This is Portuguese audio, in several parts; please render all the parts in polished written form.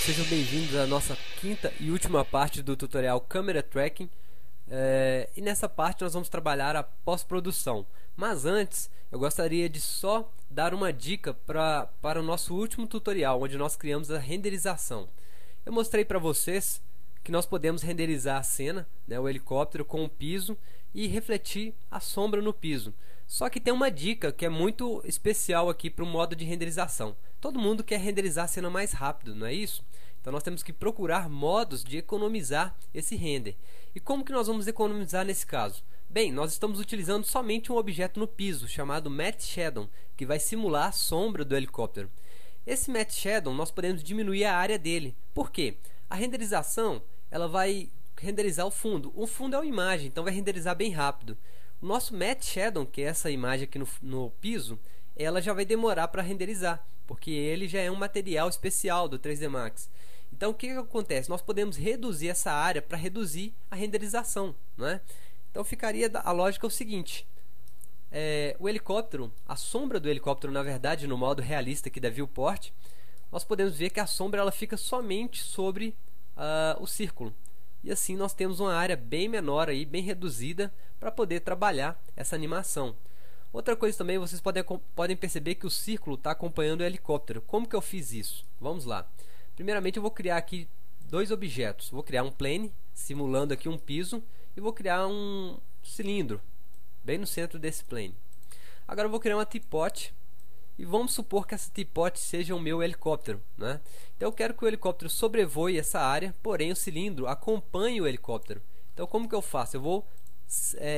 sejam bem-vindos à nossa quinta e última parte do tutorial Camera Tracking. E nessa parte nós vamos trabalhar a pós-produção. Mas antes, eu gostaria de só dar uma dica para o nosso último tutorial, onde nós criamos a renderização. Eu mostrei para vocês que nós podemos renderizar a cena, né, o helicóptero com o piso e refletir a sombra no piso. Só que tem uma dica que é muito especial aqui para o modo de renderização. Todo mundo quer renderizar a cena mais rápido, não é isso? Então nós temos que procurar modos de economizar esse render. E como que nós vamos economizar nesse caso? Bem, nós estamos utilizando somente um objeto no piso, chamado Matte Shadow, que vai simular a sombra do helicóptero. Esse Matte Shadow nós podemos diminuir a área dele. Por quê? A renderização ela vai renderizar o fundo. O fundo é uma imagem, então vai renderizar bem rápido. O nosso Matte Shadow, que é essa imagem aqui no piso, ela já vai demorar para renderizar, porque ele já é um material especial do 3D Max. Então o que acontece? Nós podemos reduzir essa área para reduzir a renderização, não é? Então ficaria a lógica é o seguinte: o helicóptero, a sombra do helicóptero, na verdade, no modo realista aqui da viewport, nós podemos ver que a sombra ela fica somente sobre o círculo. E assim nós temos uma área bem menor, aí, bem reduzida, para poder trabalhar essa animação. Outra coisa também, vocês podem perceber que o círculo está acompanhando o helicóptero. Como que eu fiz isso? Vamos lá. Primeiramente eu vou criar aqui dois objetos. Vou criar um plane, simulando aqui um piso, e vou criar um cilindro, bem no centro desse plane. Agora eu vou criar uma teapot, e vamos supor que essa teapot seja o meu helicóptero, né? Então eu quero que o helicóptero sobrevoe essa área, porém o cilindro acompanhe o helicóptero. Então como que eu faço? Eu vou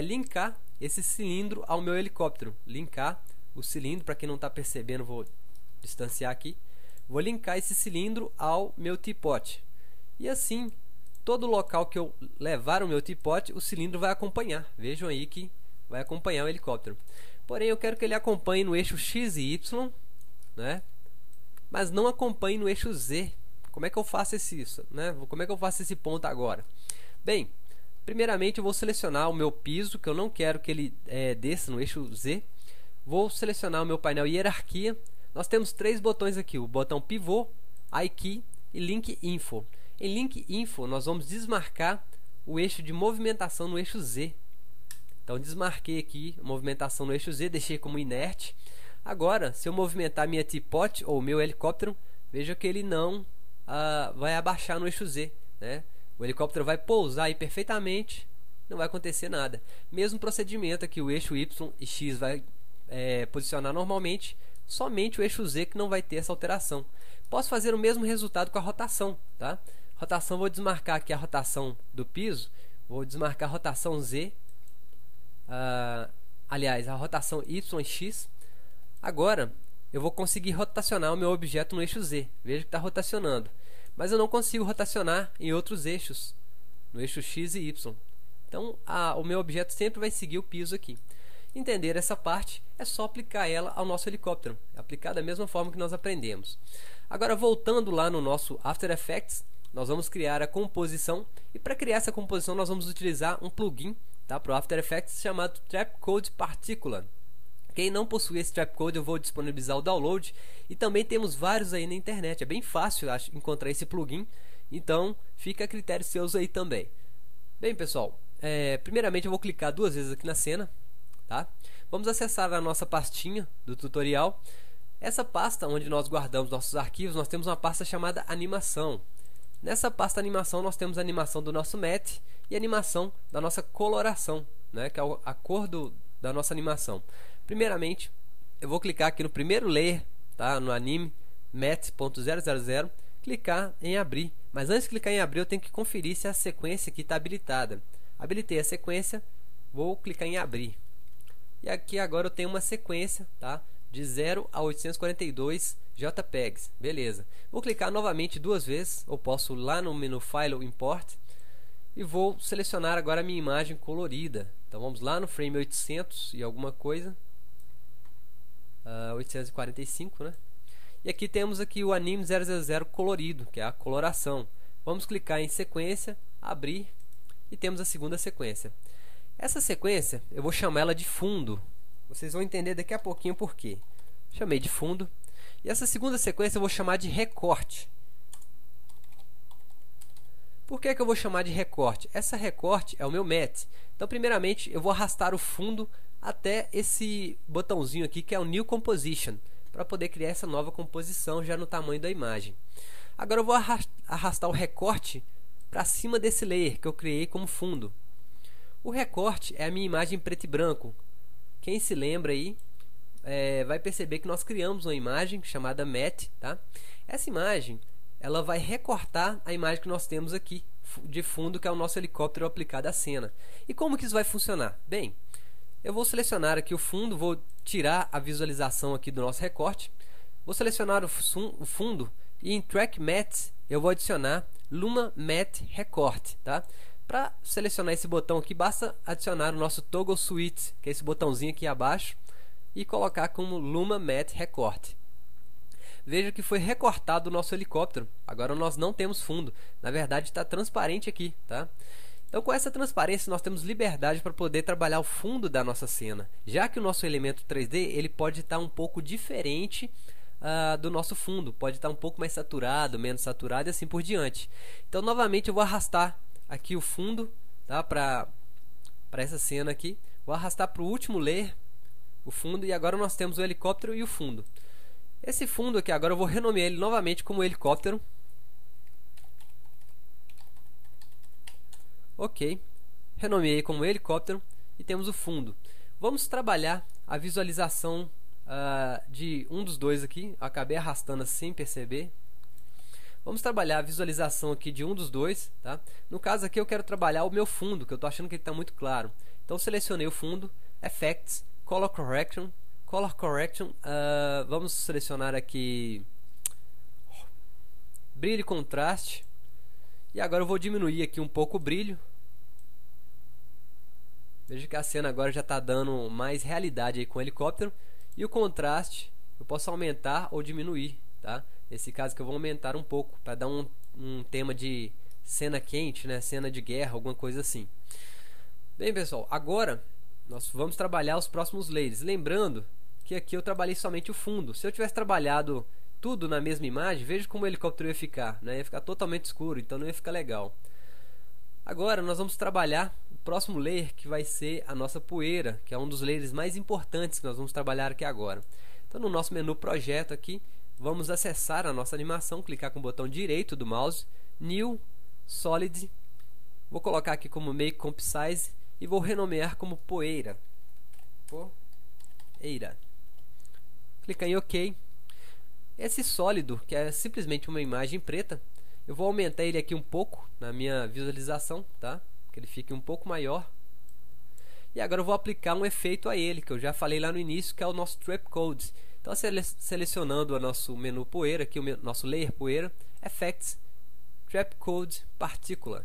linkar esse cilindro ao meu helicóptero. Linkar o cilindro, para quem não está percebendo, vou distanciar aqui. Vou linkar esse cilindro ao meu teapot. E assim, todo local que eu levar o meu teapot, o cilindro vai acompanhar. Vejam aí que vai acompanhar o helicóptero. Porém, eu quero que ele acompanhe no eixo X e Y, né? Mas não acompanhe no eixo Z. Como é que eu faço isso, né? Como é que eu faço esse ponto agora? Bem, primeiramente eu vou selecionar o meu piso, que eu não quero que ele desça no eixo Z. Vou selecionar o meu painel hierarquia. Nós temos três botões aqui, o botão pivô, iKey e Link Info. Em Link Info nós vamos desmarcar o eixo de movimentação no eixo Z. Então desmarquei aqui a movimentação no eixo Z, deixei como inerte. Agora, se eu movimentar minha teapot ou meu helicóptero, veja que ele não vai abaixar no eixo Z, né? O helicóptero vai pousar aí perfeitamente, não vai acontecer nada. Mesmo procedimento aqui, o eixo Y e X vai posicionar normalmente, somente o eixo Z que não vai ter essa alteração. Posso fazer o mesmo resultado com a rotação, tá? Rotação, vou desmarcar aqui a rotação do piso, vou desmarcar a rotação Z, aliás, a rotação Y e X. Agora eu vou conseguir rotacionar o meu objeto no eixo Z. Veja que está rotacionando, mas eu não consigo rotacionar em outros eixos, no eixo X e Y. Então o meu objeto sempre vai seguir o piso aqui. Entender essa parte é só aplicar ela ao nosso helicóptero, aplicar da mesma forma que nós aprendemos. Agora, voltando lá no nosso After Effects, nós vamos criar a composição, e para criar essa composição nós vamos utilizar um plugin, tá, para o After Effects chamado Trapcode Particular. Quem não possui esse Trapcode, eu vou disponibilizar o download, e também temos vários aí na internet. É bem fácil encontrar esse plugin, então fica a critério seus aí também. Bem, pessoal, primeiramente eu vou clicar duas vezes aqui na cena, tá? Vamos acessar a nossa pastinha do tutorial. Essa pasta onde nós guardamos nossos arquivos, nós temos uma pasta chamada animação. Nessa pasta animação nós temos a animação do nosso matte e a animação da nossa coloração, né, que é a cor da nossa animação. Primeiramente eu vou clicar aqui no primeiro layer, tá, no anime matte.000, clicar em abrir. Mas antes de clicar em abrir eu tenho que conferir se a sequência aqui está habilitada. Habilitei a sequência, vou clicar em abrir. E aqui agora eu tenho uma sequência, tá, de 0 a 842 JPEGs. Beleza. Vou clicar novamente duas vezes, ou posso lá no menu File Import, e vou selecionar agora a minha imagem colorida. Então vamos lá no frame 800 e alguma coisa, 845, né? E aqui temos aqui o anime 000 colorido, que é a coloração. Vamos clicar em sequência, abrir, e temos a segunda sequência. Essa sequência eu vou chamar ela de fundo. Vocês vão entender daqui a pouquinho por quê. Chamei de fundo. E essa segunda sequência eu vou chamar de recorte. Por que eu vou chamar de recorte? Essa recorte é o meu matte. Então, primeiramente, eu vou arrastar o fundo até esse botãozinho aqui, que é o New Composition, para poder criar essa nova composição já no tamanho da imagem. Agora eu vou arrastar o recorte para cima desse layer que eu criei como fundo. O recorte é a minha imagem preto e branco. Quem se lembra aí vai perceber que nós criamos uma imagem chamada matte, tá? Essa imagem ela vai recortar a imagem que nós temos aqui de fundo, que é o nosso helicóptero aplicado à cena. E como que isso vai funcionar? Bem, eu vou selecionar aqui o fundo, vou tirar a visualização aqui do nosso recorte, vou selecionar o fundo e em Track Matte eu vou adicionar Luma Matte Recorte, tá? Para selecionar esse botão aqui, basta adicionar o nosso Toggle Switch, que é esse botãozinho aqui abaixo, e colocar como Luma Matte Recorte. Veja que foi recortado o nosso helicóptero. Agora nós não temos fundo. Na verdade está transparente aqui, tá? Então com essa transparência nós temos liberdade para poder trabalhar o fundo da nossa cena. Já que o nosso elemento 3D ele pode estar um pouco diferente do nosso fundo. Pode estar um pouco mais saturado, menos saturado e assim por diante. Então novamente eu vou arrastar aqui o fundo, tá? Para essa cena aqui. Vou arrastar para o último layer o fundo e agora nós temos o helicóptero e o fundo. Esse fundo aqui, agora eu vou renomear ele novamente como helicóptero. Ok, renomeei como helicóptero e temos o fundo. Vamos trabalhar a visualização de um dos dois aqui. Acabei arrastando assim sem perceber. Vamos trabalhar a visualização aqui de um dos dois, tá? No caso aqui eu quero trabalhar o meu fundo, que eu estou achando que ele está muito claro. Então selecionei o fundo, Effects, Color Correction. Color Correction, vamos selecionar aqui brilho e contraste. E agora eu vou diminuir aqui um pouco o brilho. Veja que a cena agora já está dando mais realidade aí com o helicóptero. E o contraste eu posso aumentar ou diminuir, tá? Nesse caso que eu vou aumentar um pouco para dar um tema de cena quente, né? Cena de guerra, alguma coisa assim. Bem pessoal, agora nós vamos trabalhar os próximos layers. Lembrando que aqui eu trabalhei somente o fundo. Se eu tivesse trabalhado tudo na mesma imagem, veja como o helicóptero ia ficar, né? Ia ficar totalmente escuro, então não ia ficar legal. Agora nós vamos trabalhar o próximo layer, que vai ser a nossa poeira, que é um dos layers mais importantes que nós vamos trabalhar aqui agora. Então no nosso menu projeto aqui, vamos acessar a nossa animação, clicar com o botão direito do mouse, New, Solid, vou colocar aqui como Make Comp Size e vou renomear como poeira. Poeira. Clicar em OK. Esse sólido, que é simplesmente uma imagem preta, eu vou aumentar ele aqui um pouco na minha visualização, tá? Que ele fique um pouco maior. E agora eu vou aplicar um efeito a ele, que eu já falei lá no início, que é o nosso Trap Code. Então selecionando o nosso menu poeira, aqui o nosso layer poeira, Effects, Trap Code, Particular.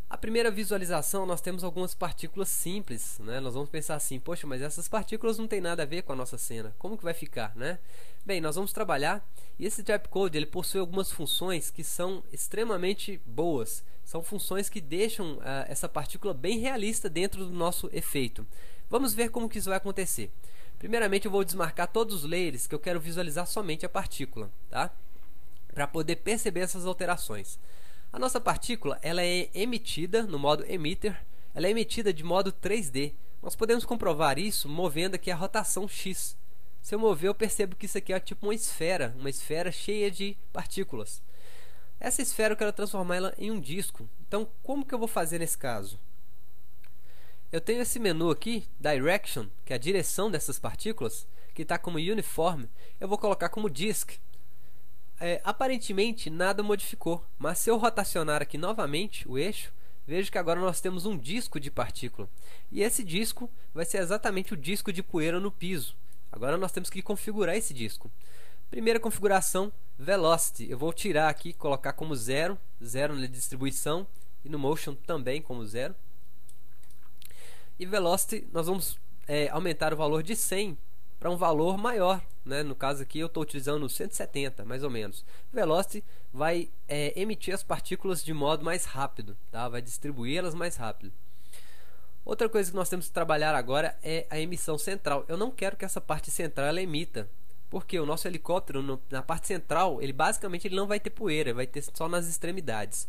A primeira visualização nós temos algumas partículas simples, né? Nós vamos pensar assim, poxa, mas essas partículas não tem nada a ver com a nossa cena, como que vai ficar, né? Bem, nós vamos trabalhar e esse Trapcode ele possui algumas funções que são extremamente boas, são funções que deixam essa partícula bem realista dentro do nosso efeito. Vamos ver como que isso vai acontecer. Primeiramente eu vou desmarcar todos os layers que eu quero visualizar somente a partícula, tá? Para poder perceber essas alterações. A nossa partícula ela é emitida no modo emitter, ela é emitida de modo 3D. Nós podemos comprovar isso movendo aqui a rotação X. Se eu mover, eu percebo que isso aqui é tipo uma esfera cheia de partículas. Essa esfera eu quero transformá-la em um disco. Então, como que eu vou fazer nesse caso? Eu tenho esse menu aqui, Direction, que é a direção dessas partículas, que está como Uniform. Eu vou colocar como Disk. Aparentemente nada modificou, mas se eu rotacionar aqui novamente o eixo, vejo que agora nós temos um disco de partícula. E esse disco vai ser exatamente o disco de poeira no piso. Agora nós temos que configurar esse disco. Primeira configuração, Velocity. Eu vou tirar aqui, colocar como 0, 0 na distribuição e no Motion também como 0. E Velocity nós vamos aumentar o valor de 100 para um valor maior, né? No caso aqui eu estou utilizando 170 mais ou menos. Velocity vai emitir as partículas de modo mais rápido, tá? Vai distribuí-las mais rápido. Outra coisa que nós temos que trabalhar agora é a emissão central. Eu não quero que essa parte central ela emita, porque o nosso helicóptero na parte central ele basicamente não vai ter poeira, vai ter só nas extremidades.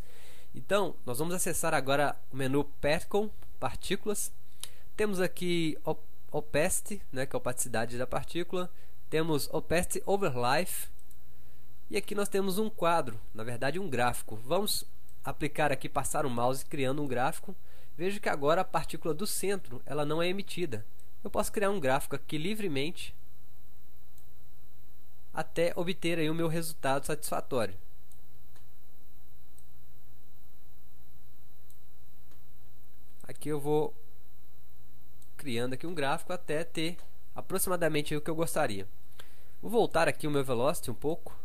Então, nós vamos acessar agora o menu Particle, Partículas. Temos aqui Opacity, né, que é a opacidade da partícula. Temos Opacity Overlife. E aqui nós temos um quadro, na verdade um gráfico. Vamos aplicar aqui, passar o mouse criando um gráfico. Veja que agora a partícula do centro ela não é emitida. Eu posso criar um gráfico aqui livremente até obter aí o meu resultado satisfatório. Aqui eu vou criando aqui um gráfico até ter aproximadamente o que eu gostaria. Vou voltar aqui o meu velocity um pouco.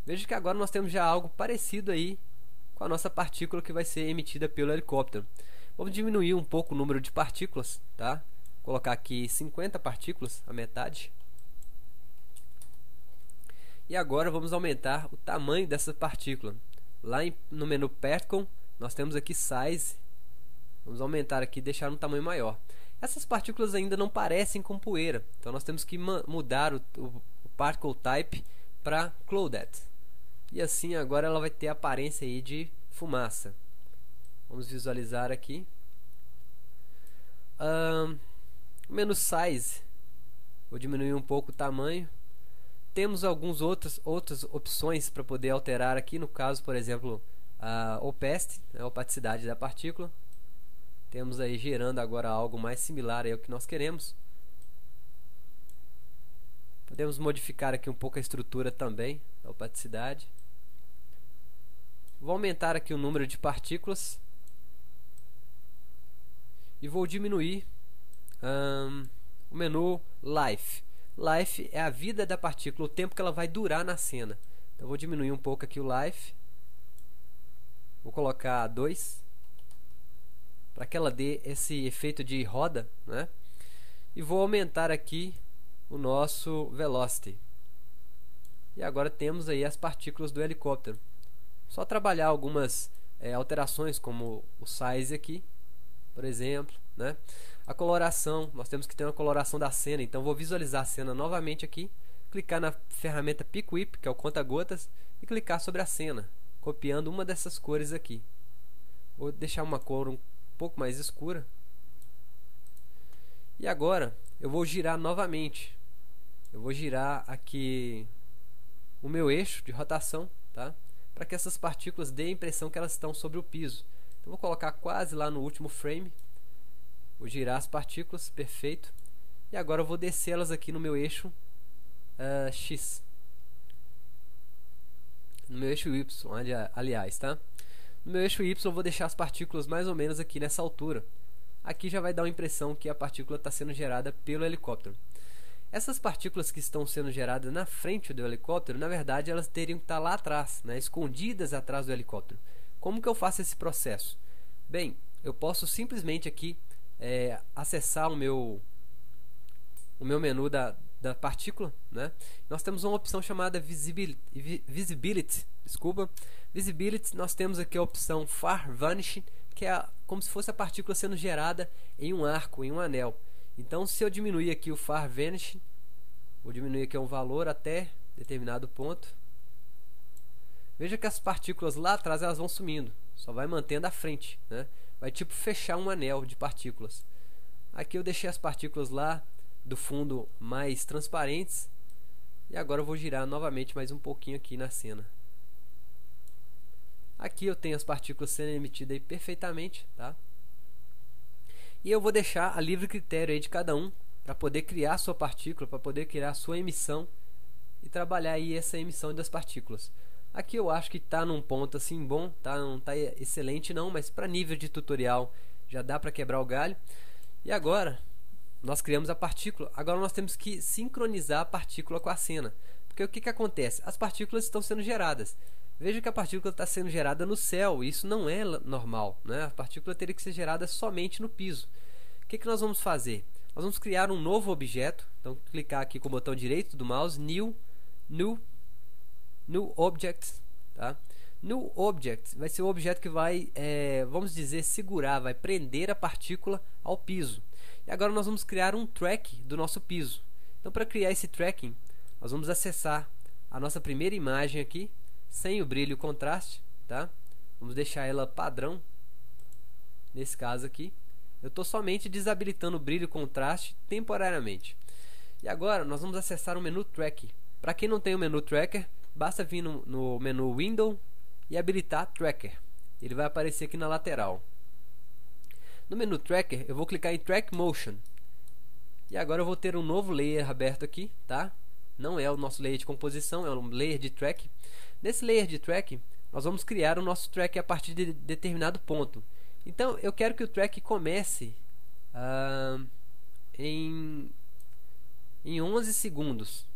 Veja que agora nós temos já algo parecido aí com a nossa partícula que vai ser emitida pelo helicóptero. Vamos diminuir um pouco o número de partículas, tá? Vou colocar aqui 50 partículas, a metade. E agora vamos aumentar o tamanho dessa partícula. Lá no menu Particle, nós temos aqui Size. Vamos aumentar aqui e deixar um tamanho maior. Essas partículas ainda não parecem com poeira, então nós temos que mudar o Particle Type para Clouded. E assim agora ela vai ter a aparência aí de fumaça. Vamos visualizar aqui. O menu Size, vou diminuir um pouco o tamanho. Temos algumas outras opções para poder alterar aqui. No caso, por exemplo, a Opacity, a opacidade da partícula. Temos aí gerando agora algo mais similar ao que nós queremos. Podemos modificar aqui um pouco a estrutura também da opacidade. Vou aumentar aqui o número de partículas e vou diminuir o menu Life. Life é a vida da partícula, o tempo que ela vai durar na cena. Então vou diminuir um pouco aqui o Life. Vou colocar 2 para que ela dê esse efeito de roda, né? E vou aumentar aqui o nosso Velocity. E agora temos aí as partículas do helicóptero. Só trabalhar algumas alterações, como o Size aqui, por exemplo, né? A coloração, nós temos que ter uma coloração da cena. Então vou visualizar a cena novamente aqui, clicar na ferramenta Pick Whip, que é o conta-gotas, e clicar sobre a cena, copiando uma dessas cores aqui. Vou deixar uma cor um pouco mais escura. E agora eu vou girar novamente. Eu vou girar aqui o meu eixo de rotação, tá? Para que essas partículas dêem a impressão que elas estão sobre o piso. Então vou colocar quase lá no último frame. Vou girar as partículas, perfeito. E agora eu vou descê-las aqui no meu eixo X. No meu eixo Y, aliás, tá? No meu eixo Y eu vou deixar as partículas mais ou menos aqui nessa altura. Aqui já vai dar uma impressão que a partícula está sendo gerada pelo helicóptero. Essas partículas que estão sendo geradas na frente do helicóptero, na verdade elas teriam que estar lá atrás, né, escondidas atrás do helicóptero. Como que eu faço esse processo? Bem, eu posso simplesmente aqui acessar o meu menu da partícula, né? Nós temos uma opção chamada Visibility. Visibility, nós temos aqui a opção Far Vanishing, que é como se fosse a partícula sendo gerada em um arco, em um anel. Então, se eu diminuir aqui o Far Vanishing, vou diminuir aqui um valor até determinado ponto. Veja que as partículas lá atrás elas vão sumindo, só vai mantendo a frente, né? Vai tipo fechar um anel de partículas. Aqui eu deixei as partículas lá do fundo mais transparentes. E agora eu vou girar novamente mais um pouquinho aqui na cena. Aqui eu tenho as partículas sendo emitidas aí perfeitamente, tá? E eu vou deixar a livre critério aí de cada um para poder criar a sua partícula, para poder criar a sua emissão e trabalhar aí essa emissão das partículas. Aqui eu acho que está num ponto assim bom, tá? Não está excelente não, mas para nível de tutorial já dá para quebrar o galho. E agora nós criamos a partícula. Agora nós temos que sincronizar a partícula com a cena. Porque o que acontece? As partículas estão sendo geradas. Veja que a partícula está sendo gerada no céu. Isso não é normal, né? A partícula teria que ser gerada somente no piso. O que nós vamos fazer? Nós vamos criar um novo objeto. Então clicar aqui com o botão direito do mouse, New Object, tá? New Object vai ser o objeto que vai, vamos dizer, segurar, vai prender a partícula ao piso. E agora nós vamos criar um track do nosso piso. Então, para criar esse tracking, nós vamos acessar a nossa primeira imagem aqui, sem o brilho e o contraste, tá? Vamos deixar ela padrão. Nesse caso aqui, eu estou somente desabilitando o brilho e contraste temporariamente. E agora nós vamos acessar o menu Track. Para quem não tem o menu Tracker, basta vir no menu Window e habilitar Tracker. Ele vai aparecer aqui na lateral. No menu Tracker, eu vou clicar em Track Motion. E agora eu vou ter um novo layer aberto aqui, tá? Não é o nosso layer de composição, é um layer de track. Nesse layer de track, nós vamos criar o nosso track a partir de determinado ponto. Então, eu quero que o track comece em 11 segundos.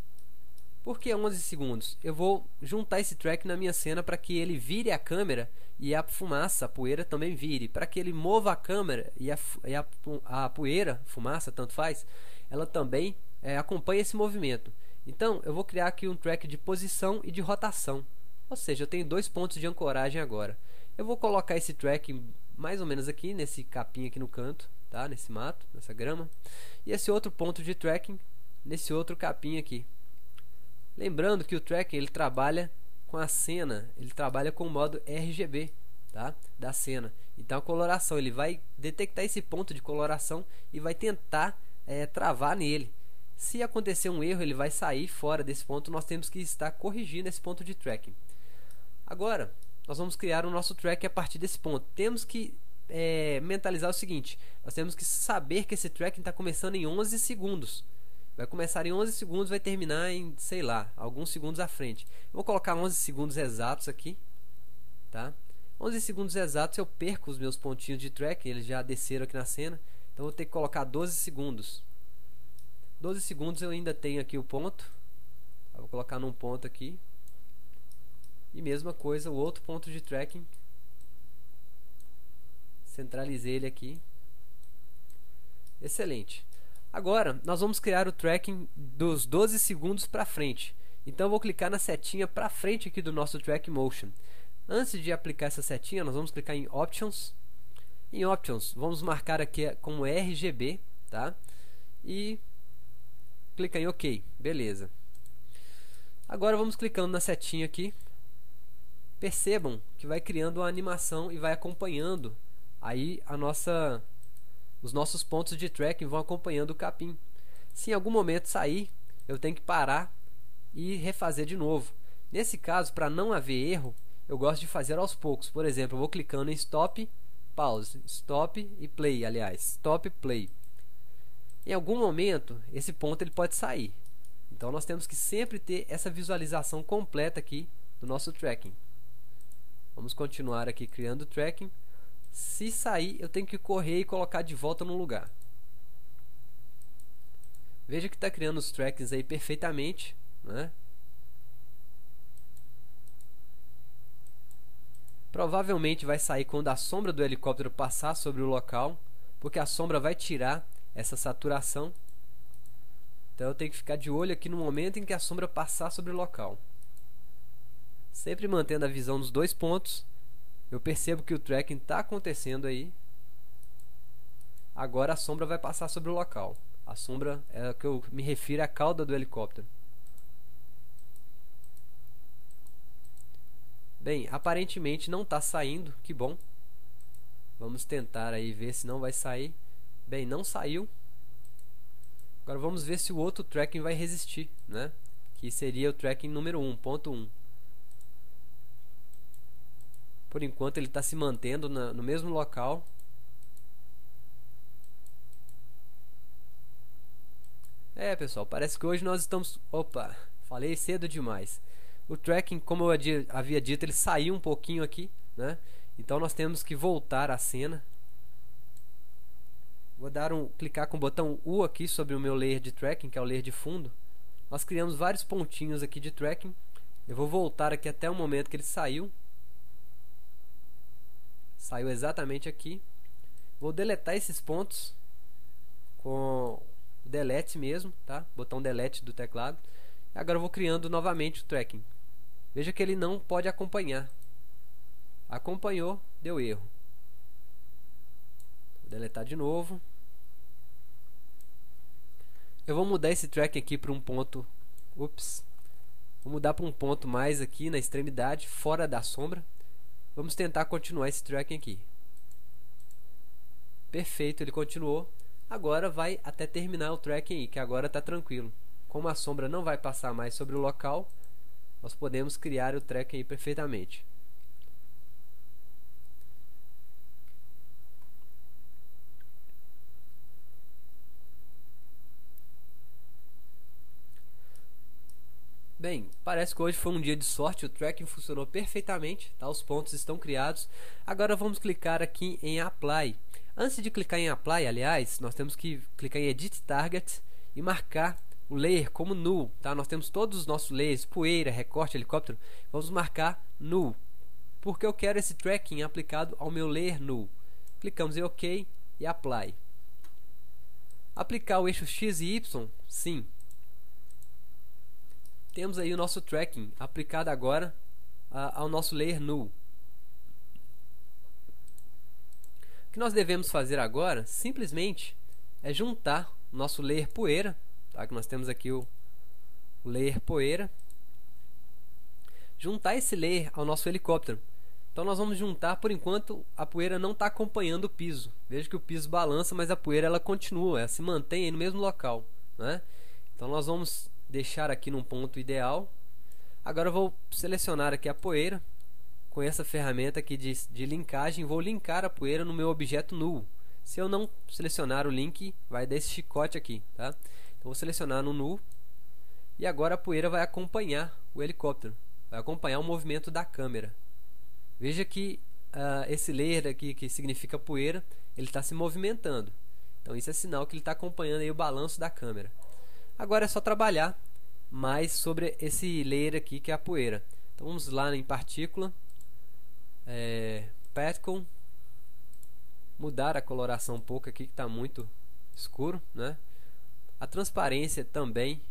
Por que 11 segundos? Eu vou juntar esse track na minha cena para que ele vire a câmera e a fumaça, a poeira também vire. Para que ele mova a câmera e a poeira, fumaça, tanto faz, ela também acompanha esse movimento. Então, eu vou criar aqui um track de posição e de rotação. Ou seja, eu tenho 2 pontos de ancoragem agora. Eu vou colocar esse track mais ou menos aqui, nesse capim aqui no canto, tá? Nesse mato, nessa grama. E esse outro ponto de tracking nesse outro capim aqui. Lembrando que o tracking ele trabalha com a cena, ele trabalha com o modo RGB, tá? Da cena. Então a coloração, ele vai detectar esse ponto de coloração e vai tentar travar nele. Se acontecer um erro, ele vai sair fora desse ponto. Nós temos que estar corrigindo esse ponto de tracking. Agora, nós vamos criar o nosso track a partir desse ponto. Temos que mentalizar o seguinte: nós temos que saber que esse tracking está começando em 11 segundos. Vai começar em 11 segundos, vai terminar em, sei lá, alguns segundos à frente. Eu vou colocar 11 segundos exatos aqui, tá? 11 segundos exatos eu perco os meus pontinhos de tracking, eles já desceram aqui na cena. Então eu vou ter que colocar 12 segundos. 12 segundos eu ainda tenho aqui o ponto. Eu vou colocar num ponto aqui. E mesma coisa, o outro ponto de tracking. Centralizei ele aqui. Excelente. Agora, nós vamos criar o tracking dos 12 segundos para frente. Então eu vou clicar na setinha para frente aqui do nosso Track Motion. Antes de aplicar essa setinha, nós vamos clicar em Options. Em Options, vamos marcar aqui como RGB, tá? E clica em OK. Beleza. Agora vamos clicando na setinha aqui. Percebam que vai criando uma animação e vai acompanhando aí os nossos pontos de tracking vão acompanhando o capim. Se em algum momento sair, eu tenho que parar e refazer de novo. Nesse caso, para não haver erro, eu gosto de fazer aos poucos. Por exemplo, eu vou clicando em Stop, Pause, Stop e Play, aliás, Stop, Play. Em algum momento, esse ponto ele pode sair. Então nós temos que sempre ter essa visualização completa aqui do nosso tracking. Vamos continuar aqui criando o tracking. Se sair, eu tenho que correr e colocar de volta no lugar. Veja que está criando os trackings aí perfeitamente, né? Provavelmente vai sair quando a sombra do helicóptero passar sobre o local, porque a sombra vai tirar essa saturação. Então eu tenho que ficar de olho aqui no momento em que a sombra passar sobre o local. Sempre mantendo a visão dos 2 pontos. Eu percebo que o tracking está acontecendo aí. Agora a sombra vai passar sobre o local. A sombra é o que eu me refiro à cauda do helicóptero. Bem, aparentemente não está saindo. Que bom. Vamos tentar aí ver se não vai sair. Bem, não saiu. Agora vamos ver se o outro tracking vai resistir, né? Que seria o tracking número 1, ponto 1. Por enquanto ele está se mantendo no mesmo local. Pessoal, parece que hoje nós estamos... Opa, falei cedo demais. O tracking, como eu havia dito, ele saiu um pouquinho aqui, né? Então nós temos que voltar à cena. Vou clicar com o botão U aqui sobre o meu layer de tracking, que é o layer de fundo. Nós criamos vários pontinhos aqui de tracking. Eu vou voltar aqui até o momento que ele saiu. Saiu exatamente aqui. Vou deletar esses pontos com o delete mesmo, tá? Botão delete do teclado. Agora eu vou criando novamente o tracking. Veja que ele não pode acompanhar. Acompanhou, deu erro. Vou deletar de novo. Eu vou mudar esse tracking aqui para um ponto. Vou mudar para um ponto mais aqui na extremidade, fora da sombra. Vamos tentar continuar esse tracking aqui. Perfeito, ele continuou. Agora vai até terminar o tracking aí, que agora está tranquilo. Como a sombra não vai passar mais sobre o local, nós podemos criar o tracking aí perfeitamente. Bem, parece que hoje foi um dia de sorte, o tracking funcionou perfeitamente, tá? Os pontos estão criados. Agora vamos clicar aqui em Apply. Antes de clicar em Apply, aliás, nós temos que clicar em Edit Target e marcar o layer como null, tá? Nós temos todos os nossos layers, poeira, recorte, helicóptero, vamos marcar null, porque eu quero esse tracking aplicado ao meu layer null. Clicamos em OK e Apply. Aplicar o eixo X e Y? Sim. Temos aí o nosso tracking aplicado agora ao nosso layer null. O que nós devemos fazer agora, simplesmente, é juntar o nosso layer poeira, tá? Que nós temos aqui o layer poeira, juntar esse layer ao nosso helicóptero. Então nós vamos juntar, por enquanto a poeira não está acompanhando o piso. Veja que o piso balança, mas a poeira ela continua, ela se mantém aí no mesmo local, né? Então nós vamos deixar aqui num ponto ideal. Agora eu vou selecionar aqui a poeira com essa ferramenta aqui de linkagem. Vou linkar a poeira no meu objeto null. Se eu não selecionar o link, vai dar esse chicote aqui, tá? Então vou selecionar no null e agora a poeira vai acompanhar o helicóptero, vai acompanhar o movimento da câmera. Veja que esse layer aqui, que significa poeira, ele está se movimentando. Então isso é sinal que ele está acompanhando aí o balanço da câmera. Agora é só trabalhar mais sobre esse layer aqui, que é a poeira. Então vamos lá em partícula, particle, mudar a coloração um pouco aqui, que está muito escuro, né? A transparência também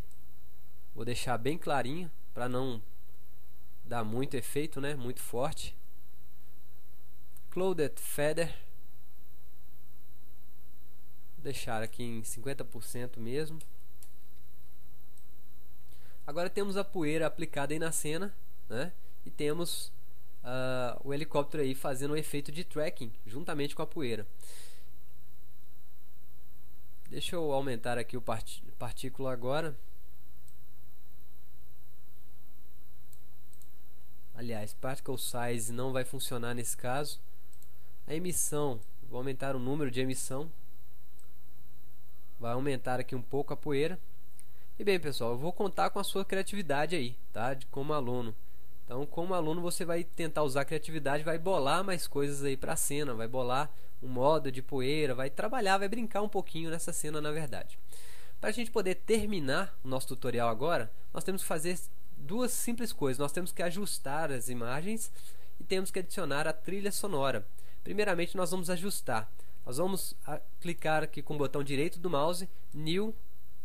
vou deixar bem clarinha para não dar muito efeito, né? Muito forte. Clouded feather, vou deixar aqui em 50% mesmo. Agora temos a poeira aplicada aí na cena, né? E temos o helicóptero aí fazendo um efeito de tracking juntamente com a poeira. Deixa eu aumentar aqui o partícula agora. Aliás, particle size não vai funcionar nesse caso. A emissão, vou aumentar o número de emissão. Vai aumentar aqui um pouco a poeira. E bem, pessoal, eu vou contar com a sua criatividade aí, tá? Como aluno. Então, como aluno, você vai tentar usar a criatividade, vai bolar mais coisas aí para a cena, vai bolar um modo de poeira, vai trabalhar, vai brincar um pouquinho nessa cena, na verdade. Para a gente poder terminar o nosso tutorial agora, nós temos que fazer duas simples coisas. Nós temos que ajustar as imagens e temos que adicionar a trilha sonora. Primeiramente, nós vamos ajustar. Nós vamos clicar aqui com o botão direito do mouse, New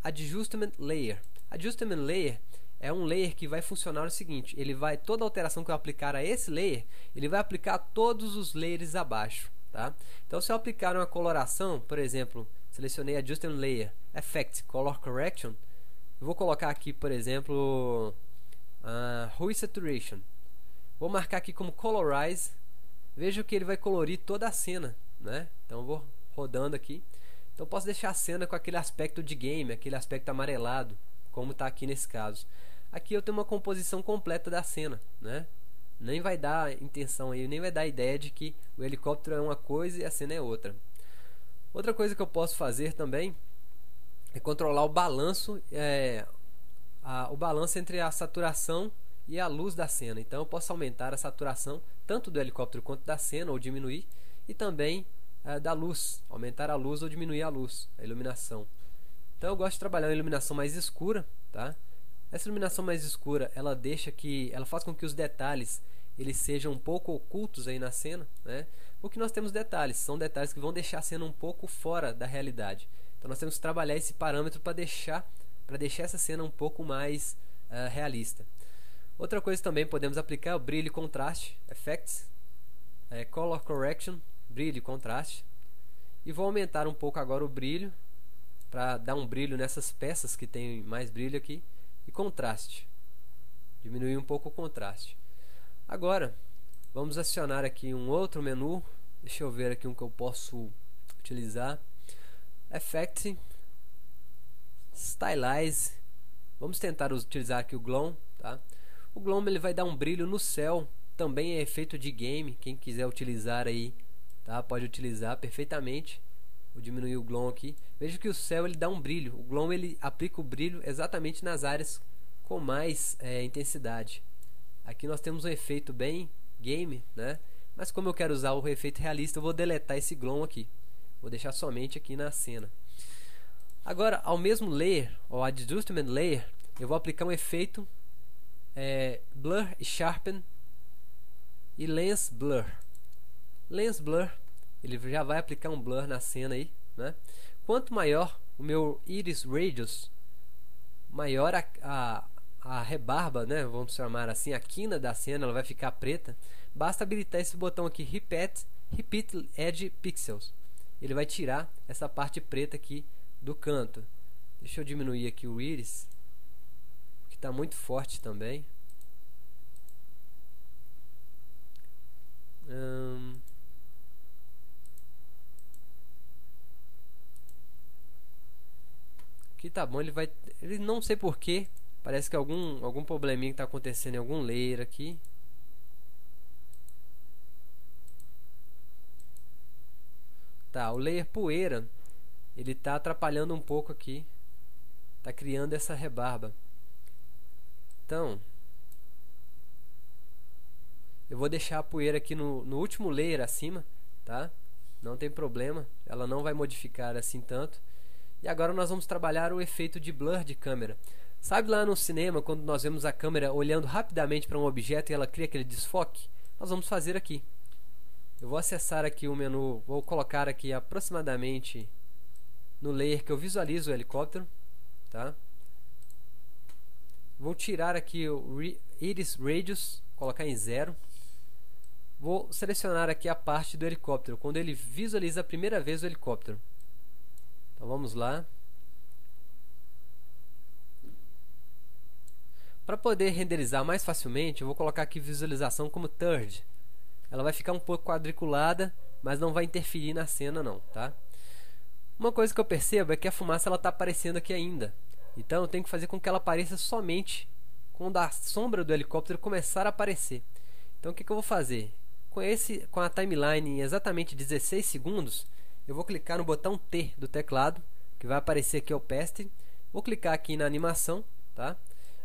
Adjustment Layer. Adjustment Layer é um layer que vai funcionar o seguinte: ele vai, toda alteração que eu aplicar a esse layer, ele vai aplicar a todos os layers abaixo, tá? Então, se eu aplicar uma coloração, por exemplo, selecionei Adjustment Layer, Effect, Color Correction, eu vou colocar aqui, por exemplo, Hue Saturation. Vou marcar aqui como Colorize. Veja que ele vai colorir toda a cena, né? Então eu vou rodando aqui. Então posso deixar a cena com aquele aspecto de game, aquele aspecto amarelado, como está aqui nesse caso. Aqui eu tenho uma composição completa da cena, né? Nem vai dar intenção aí, nem vai dar ideia de que o helicóptero é uma coisa e a cena é outra. Outra coisa que eu posso fazer também é controlar o balanço, o balanço entre a saturação e a luz da cena. Então eu posso aumentar a saturação tanto do helicóptero quanto da cena, ou diminuir, e também da luz, aumentar a luz ou diminuir a luz, a iluminação. Então eu gosto de trabalhar uma iluminação mais escura, tá? Essa iluminação mais escura, ela faz com que os detalhes eles sejam um pouco ocultos aí na cena, né? Porque nós temos detalhes, são detalhes que vão deixar a cena um pouco fora da realidade. Então nós temos que trabalhar esse parâmetro para deixar essa cena um pouco mais realista. Outra coisa também podemos aplicar é o brilho e contraste, Effects, Color Correction, brilho e contraste. E vou aumentar um pouco agora o brilho, para dar um brilho nessas peças que tem mais brilho aqui. E contraste, diminuir um pouco o contraste. Agora, Vamos acionar aqui um outro menu. Deixa eu ver aqui um que eu posso utilizar. Effect, Stylize. Vamos tentar utilizar aqui o Glow, tá? O Glow ele vai dar um brilho no céu. Também é efeito de game. Quem quiser utilizar aí, tá? Pode utilizar perfeitamente. Vou diminuir o Glow aqui. Veja que o céu ele dá um brilho. O Glow ele aplica o brilho exatamente nas áreas com mais intensidade. Aqui nós temos um efeito bem game, né? Mas como eu quero usar o efeito realista, eu vou deletar esse Glow aqui. Vou deixar somente aqui na cena. Agora, ao mesmo layer, ao Adjustment Layer, eu vou aplicar um efeito Blur e Sharpen e Lens Blur. Lens Blur, ele já vai aplicar um blur na cena aí, né? Quanto maior o meu Iris Radius, maior a rebarba, né? Vamos chamar assim, a quina da cena, ela vai ficar preta. Basta habilitar esse botão aqui, Repeat Edge Pixels. Ele vai tirar essa parte preta aqui do canto. Deixa eu diminuir aqui o Iris, que está muito forte também. Aqui tá bom, ele não sei porquê. Parece que algum probleminha que está acontecendo em algum layer aqui. Tá, o layer poeira, ele está atrapalhando um pouco aqui. Está criando essa rebarba. Então, eu vou deixar a poeira aqui no último layer acima, tá? Não tem problema, ela não vai modificar assim tanto. E agora nós vamos trabalhar o efeito de blur de câmera. Sabe lá no cinema, quando nós vemos a câmera olhando rapidamente para um objeto e ela cria aquele desfoque? Nós vamos fazer aqui. Eu vou acessar aqui o menu, vou colocar aqui aproximadamente no layer que eu visualizo o helicóptero, tá? Vou tirar aqui o Iris Radius, colocar em 0. Vou selecionar aqui a parte do helicóptero, quando ele visualiza a primeira vez o helicóptero. Então vamos lá. Para poder renderizar mais facilmente, eu vou colocar aqui visualização como third. Ela vai ficar um pouco quadriculada, mas não vai interferir na cena não, tá? Uma coisa que eu percebo é que a fumaça está aparecendo aqui ainda. Então eu tenho que fazer com que ela apareça somente quando a sombra do helicóptero começar a aparecer. Então o que eu vou fazer? Com a timeline em exatamente 16 segundos, eu vou clicar no botão T do teclado, que vai aparecer aqui o Opacity. Vou clicar aqui na animação, tá?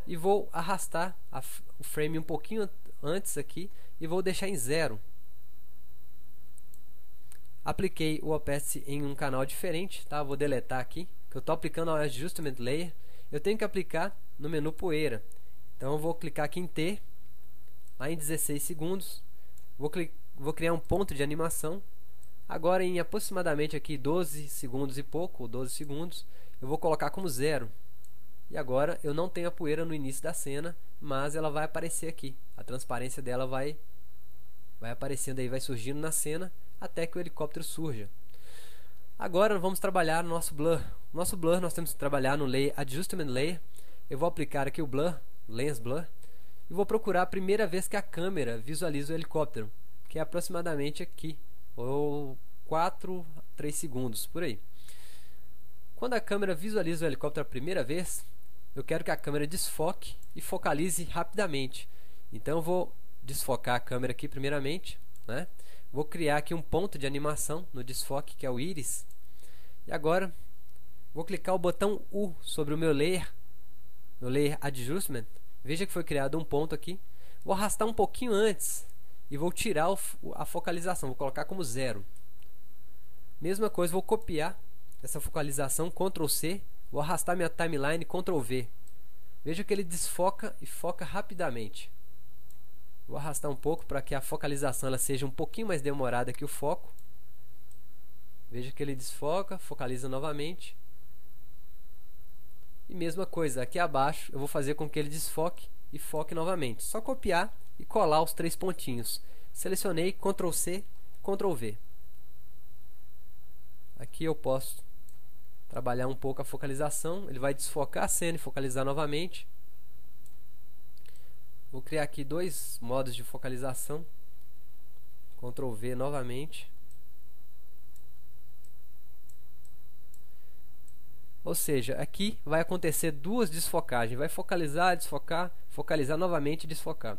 E vou arrastar o frame um pouquinho antes aqui e vou deixar em 0. Apliquei o Opacity em um canal diferente, tá? Vou deletar aqui, que eu estou aplicando ao Adjustment Layer. Eu tenho que aplicar no menu poeira. Então eu vou clicar aqui em T, lá em 16 segundos. Vou criar um ponto de animação. Agora em aproximadamente aqui 12 segundos e pouco, ou 12 segundos, eu vou colocar como 0. E agora eu não tenho a poeira no início da cena, mas ela vai aparecer aqui. A transparência dela vai aparecendo aí, vai surgindo na cena até que o helicóptero surja. Agora vamos trabalhar no nosso blur. Nosso blur nós temos que trabalhar no layer Adjustment Layer. Eu vou aplicar aqui o blur, Lens Blur, e vou procurar a primeira vez que a câmera visualiza o helicóptero, que é aproximadamente aqui, ou 4 a 3 segundos, por aí. Quando a câmera visualiza o helicóptero a primeira vez, eu quero que a câmera desfoque e focalize rapidamente. Então eu vou desfocar a câmera aqui primeiramente, né? Vou criar aqui um ponto de animação no desfoque, que é o Iris. E agora vou clicar o botão U sobre o meu layer, no layer Adjustment. Veja que foi criado um ponto aqui. Vou arrastar um pouquinho antes e vou tirar a focalização, vou colocar como 0. Mesma coisa, vou copiar essa focalização, Ctrl C, vou arrastar minha timeline, Ctrl V. Veja que ele desfoca e foca rapidamente. Vou arrastar um pouco para que a focalização ela seja um pouquinho mais demorada que o foco. Veja que ele desfoca, focaliza novamente. E mesma coisa, aqui abaixo eu vou fazer com que ele desfoque e foque novamente. Só copiar e colar os 3 pontinhos. Selecionei, Ctrl C, Ctrl V. Aqui eu posso trabalhar um pouco a focalização. Ele vai desfocar a cena e focalizar novamente. Vou criar aqui 2 modos de focalização. Ctrl V novamente. Ou seja, aqui vai acontecer duas desfocagens. Vai focalizar, desfocar, focalizar novamente e desfocar.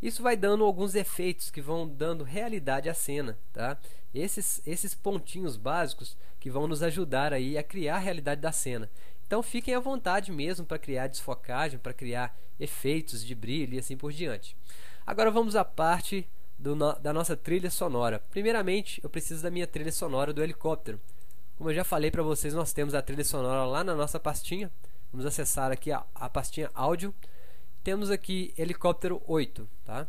Isso vai dando alguns efeitos que vão dando realidade à cena, tá? Esses pontinhos básicos que vão nos ajudar aí a criar a realidade da cena. Então fiquem à vontade mesmo para criar desfocagem, para criar efeitos de brilho e assim por diante. Agora vamos à parte da nossa trilha sonora. Primeiramente, eu preciso da minha trilha sonora do helicóptero. Como eu já falei para vocês, nós temos a trilha sonora lá na nossa pastinha. Vamos acessar aqui a pastinha áudio. Temos aqui helicóptero 8, tá?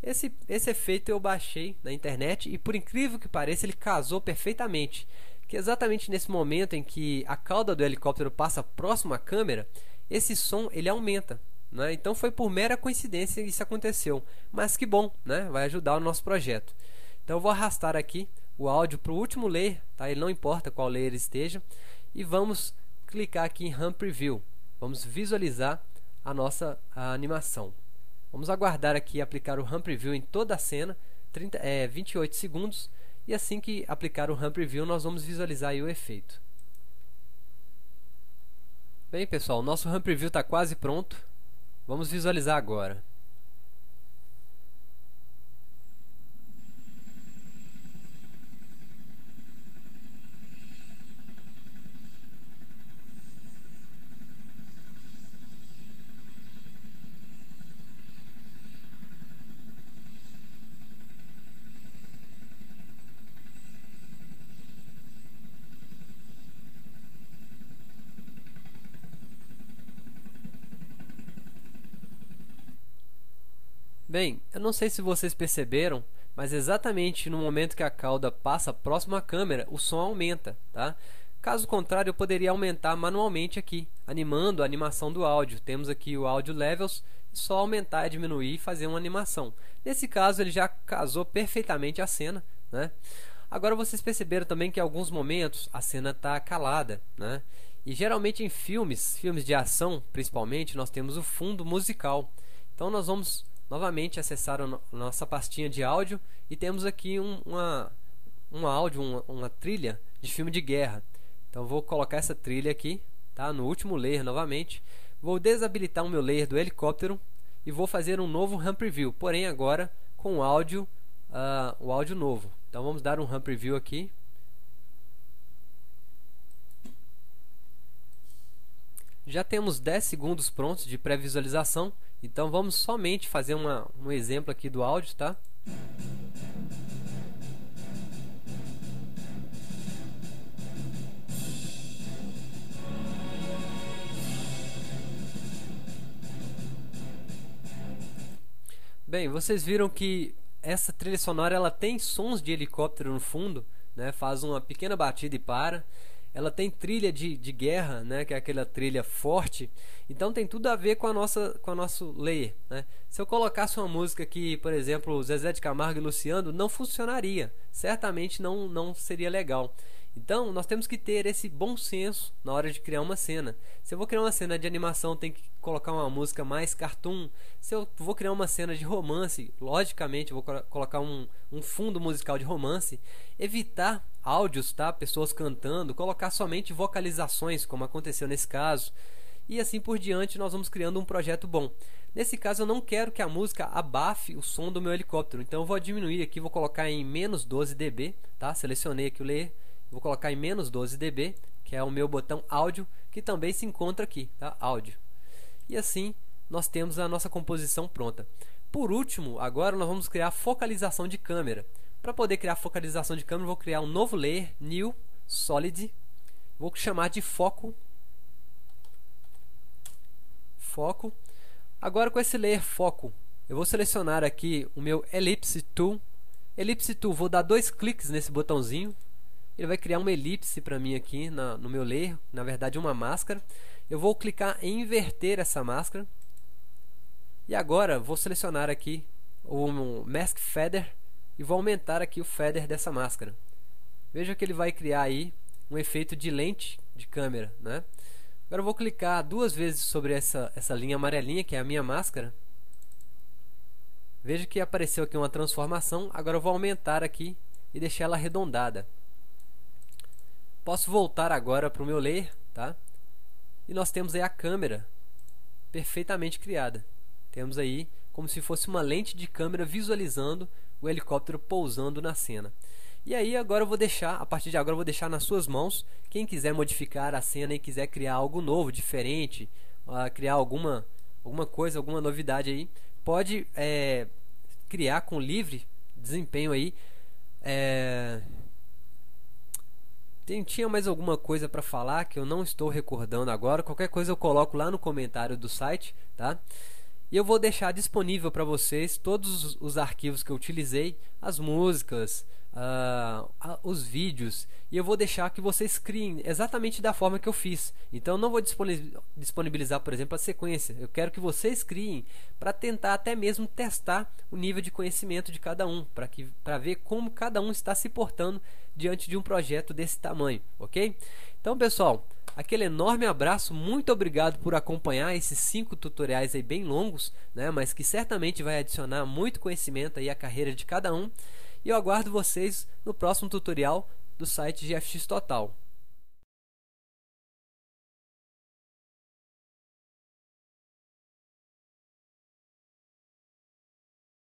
Esse efeito eu baixei na internet e, por incrível que pareça, ele casou perfeitamente. Que exatamente nesse momento em que a cauda do helicóptero passa próximo à câmera, esse som ele aumenta, né? Então foi por mera coincidência que isso aconteceu. Mas que bom, né? Vai ajudar o nosso projeto. Então eu vou arrastar aqui o áudio para o último layer, tá? Ele não importa qual layer esteja. E vamos clicar aqui em Run Preview. Vamos visualizar a nossa animação. Vamos aguardar aqui aplicar o Run Preview em toda a cena, 28 segundos. E assim que aplicar o Run Preview, nós vamos visualizar aí o efeito. Bem, pessoal, o nosso Run Preview está quase pronto. Vamos visualizar agora. Bem, eu não sei se vocês perceberam, mas exatamente no momento que a cauda passa próximo à câmera, o som aumenta, tá? Caso contrário, eu poderia aumentar manualmente aqui, animando a animação do áudio. Temos aqui o Audio Levels, só aumentar e diminuir e fazer uma animação. Nesse caso, ele já casou perfeitamente a cena, né? Agora vocês perceberam também que em alguns momentos a cena está calada, né? E geralmente em filmes de ação, principalmente, nós temos o fundo musical. Então nós vamos novamente acessar a nossa pastinha de áudio e temos aqui uma trilha de filme de guerra. Então vou colocar essa trilha aqui, tá? No último layer novamente. Vou desabilitar o meu layer do helicóptero e vou fazer um novo Run Preview, porém agora com o áudio novo. Então vamos dar um Run Preview aqui. Já temos 10 segundos prontos de pré-visualização. Então vamos somente fazer um exemplo aqui do áudio, tá? Bem, vocês viram que essa trilha sonora ela tem sons de helicóptero no fundo, né? Faz uma pequena batida e para. Ela tem trilha de guerra, né? Que é aquela trilha forte. Então tem tudo a ver com o nosso layer, né? Se eu colocasse uma música aqui, por exemplo, Zezé de Camargo e Luciano, não funcionaria. Certamente não seria legal. Então nós temos que ter esse bom senso na hora de criar uma cena. Se eu vou criar uma cena de animação, tem que colocar uma música mais cartoon. Se eu vou criar uma cena de romance, logicamente eu vou colocar um fundo musical de romance. Evitar áudios, tá? Pessoas cantando, colocar somente vocalizações, como aconteceu nesse caso. E assim por diante nós vamos criando um projeto bom. Nesse caso eu não quero que a música abafe o som do meu helicóptero. Então eu vou diminuir aqui, vou colocar em menos 12 dB, tá? Selecionei aqui o layer. Vou colocar em menos 12 dB, que é o meu botão áudio, que também se encontra aqui, tá? Áudio. E assim nós temos a nossa composição pronta. Por último, agora nós vamos criar focalização de câmera. Para poder criar focalização de câmera, vou criar um novo layer, New, Solid. Vou chamar de Foco. Foco. Agora com esse layer Foco, eu vou selecionar aqui o meu Ellipse Tool. Ellipse Tool, vou dar 2 cliques nesse botãozinho. Ele vai criar uma elipse para mim aqui no meu layer, na verdade uma máscara. Eu vou clicar em inverter essa máscara. E agora vou selecionar aqui o Mask Feather e vou aumentar aqui o feather dessa máscara. Veja que ele vai criar aí um efeito de lente de câmera, né? Agora eu vou clicar 2 vezes sobre essa linha amarelinha, que é a minha máscara. Veja que apareceu aqui uma transformação. Agora eu vou aumentar aqui e deixar ela arredondada. Posso voltar agora para o meu layer, tá? E nós temos aí a câmera perfeitamente criada. Temos aí como se fosse uma lente de câmera visualizando o helicóptero pousando na cena. E aí agora eu vou deixar, a partir de agora eu vou deixar nas suas mãos. Quem quiser modificar a cena e quiser criar algo novo, diferente, criar alguma coisa, alguma novidade aí, pode criar com livre desempenho aí. Tinha mais alguma coisa para falar que eu não estou recordando agora. Qualquer coisa eu coloco lá no comentário do site, tá? E eu vou deixar disponível para vocês todos os arquivos que eu utilizei, as músicas, os vídeos, e eu vou deixar que vocês criem exatamente da forma que eu fiz. Então não vou disponibilizar, por exemplo, a sequência. Eu quero que vocês criem para tentar até mesmo testar o nível de conhecimento de cada um, para ver como cada um está se portando diante de um projeto desse tamanho, ok? Então, pessoal, aquele enorme abraço, muito obrigado por acompanhar esses 5 tutoriais aí bem longos, né, mas que certamente vai adicionar muito conhecimento aí à carreira de cada um. E eu aguardo vocês no próximo tutorial do site GFX Total.